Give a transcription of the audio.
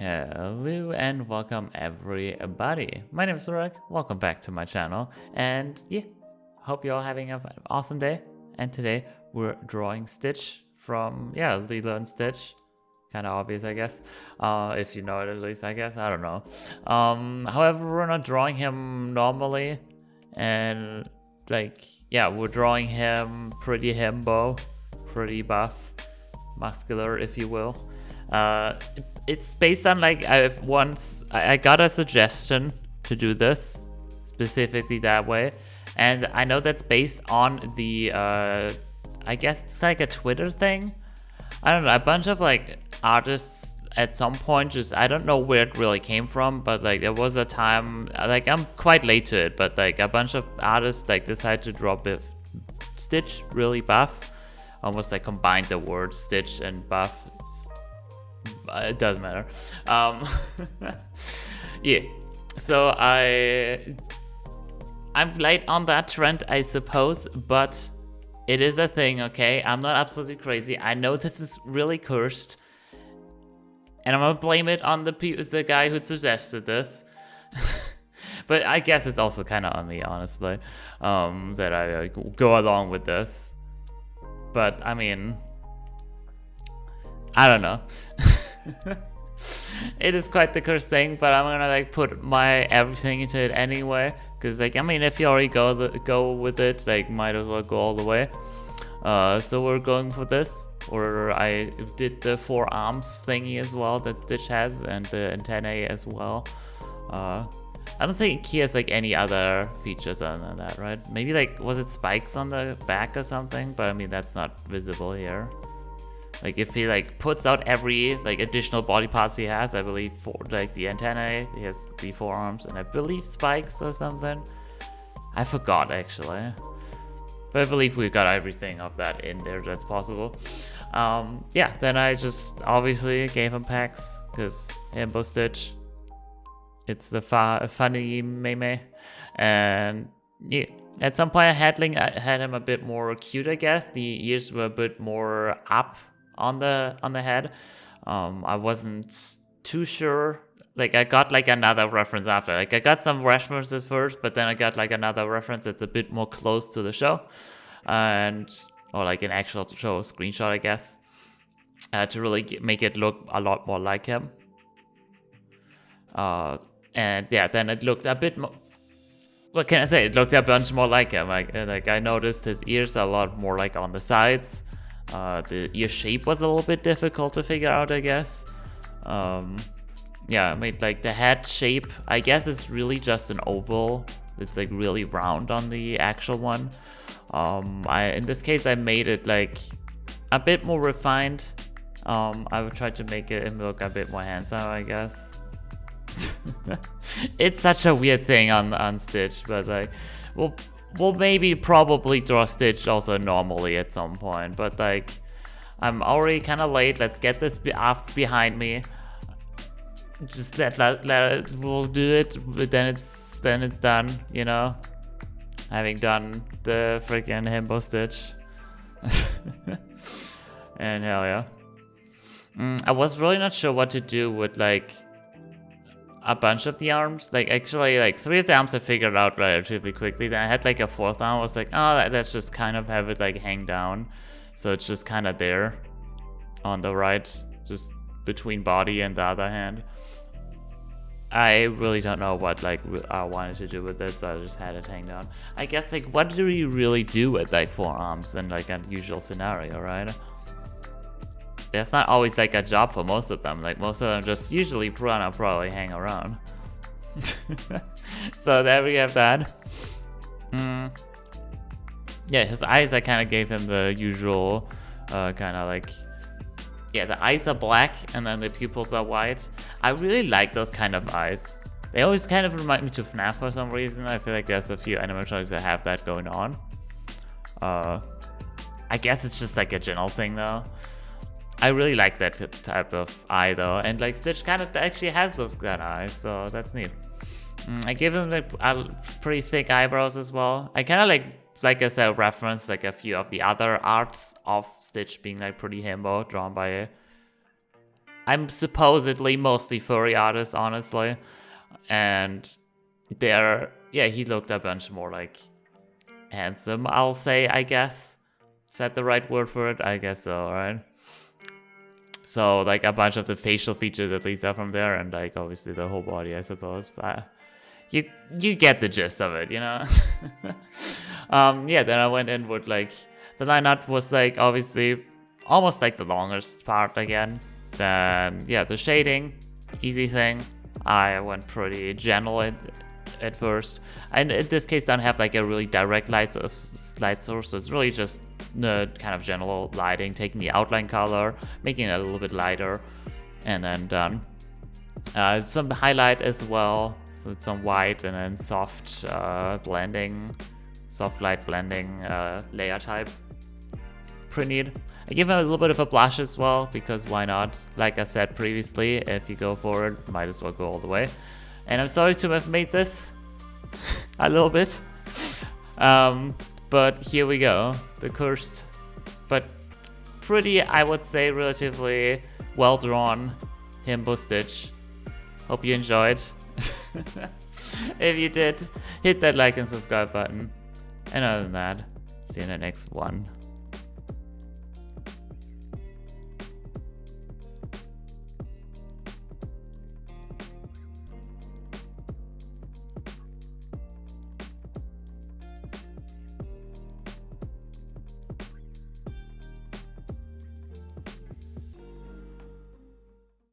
Hello and welcome everybody. My name is LUHRAK, welcome back to my channel, and yeah, hope you're all having an awesome day. And today we're drawing Stitch from, Lilo and Stitch. Kind of obvious, I guess, if you know it at least, I guess, I don't know. However, we're not drawing him normally, and we're drawing him pretty himbo, pretty buff, muscular, if you will. It's based on I got a suggestion to do this specifically that way, and I know that's based on the I guess it's like a Twitter thing. I don't know, a bunch of artists at some point, just I don't know where it really came from, but there was a time, I'm quite late to it, but a bunch of artists decided to draw Stitch really buff, almost combined the words Stitch and buff. It doesn't matter. Yeah, so I'm late on that trend, I suppose, but it is a thing, okay? I'm not absolutely crazy. I know this is really cursed, and I'm gonna blame it on the guy who suggested this. But I guess it's also kind of on me, honestly, that I go along with this. But I mean, I don't know. It is quite the cursed thing, but I'm gonna put my everything into it anyway, because I mean, if you already go with it, might as well go all the way. So we're going for this, or I did the 4 arms thingy as well that Stitch has, and the antennae as well. I don't think he has any other features other than that, right? Maybe was it spikes on the back or something? But I mean, that's not visible here. If he puts out every additional body parts he has, I believe for the antennae, he has the 4 arms, and I believe spikes or something. I forgot actually, but I believe we got everything of that in there that's possible. Yeah, then I just obviously gave him packs because Himbo Stitch. It's the funny meme, and yeah. At some point I had him a bit more cute, I guess. The ears were a bit more up on the head. I wasn't too sure. I got another reference after. I got some references first, but then I got another reference that's a bit more close to the show, or an actual show screenshot, I guess, to really make it look a lot more like him. And yeah, then it looked a bit more. What can I say? It looked a bunch more like him. I noticed his ears a lot more on the sides. The ear shape was a little bit difficult to figure out, I guess. Yeah, I made the head shape. I guess it's really just an oval. It's really round on the actual one. In this case, I made it a bit more refined. I would try to make it look a bit more handsome, I guess. It's such a weird thing on Stitch, but we'll maybe probably draw Stitch also normally at some point, but I'm already kind of late. Let's get this behind me. Just we'll do it, but then it's done, you know, having done the freaking Himbo Stitch. And hell yeah. I was really not sure what to do with a bunch of the arms. Actually 3 of the arms I figured out relatively quickly. Then I had a 4th arm. I was let's just kind of have it hang down, so it's just kind of there on the right, just between body and the other hand. I really don't know what I wanted to do with it, so I just had it hang down. I guess what do you really do with 4 arms in an usual scenario, right? There's not always a job for most of them. Most of them just usually probably hang around. So there we have that. Yeah, his eyes, I kind of gave him the usual yeah, the eyes are black and then the pupils are white. I really like those kind of eyes. They always kind of remind me to FNAF for some reason. I feel there's a few animatronics that have that going on. I guess it's just a general thing though. I really like that type of eye though, and Stitch kind of actually has those kind of eyes, so that's neat. I give him pretty thick eyebrows as well. I kind of like I said, reference a few of the other arts of Stitch being pretty himbo, drawn by I'm supposedly mostly furry artists, honestly. And they're, yeah, he looked a bunch more like handsome, I'll say, I guess. Is that the right word for it? I guess so, right? So like a bunch of the facial features at least are from there, and like obviously the whole body, I suppose. But you get the gist of it, you know? Yeah, then I went in with like, the line art was like obviously almost like the longest part again. Then yeah, the shading, easy thing. I went pretty general at first. And in this case, don't have like a really direct light source, so it's really just the kind of general lighting, taking the outline color, making it a little bit lighter, and then done. Some highlight as well, so it's some white and then soft blending, soft light blending layer type. Pretty neat. I give it a little bit of a blush as well, because why not? Like I said previously, if you go for it, might as well go all the way. And I'm sorry to have made this a little bit. But here we go. The cursed, but pretty, I would say, relatively well-drawn Himbo stitch. Hope you enjoyed. If you did, hit that like and subscribe button. And other than that, see you in the next one.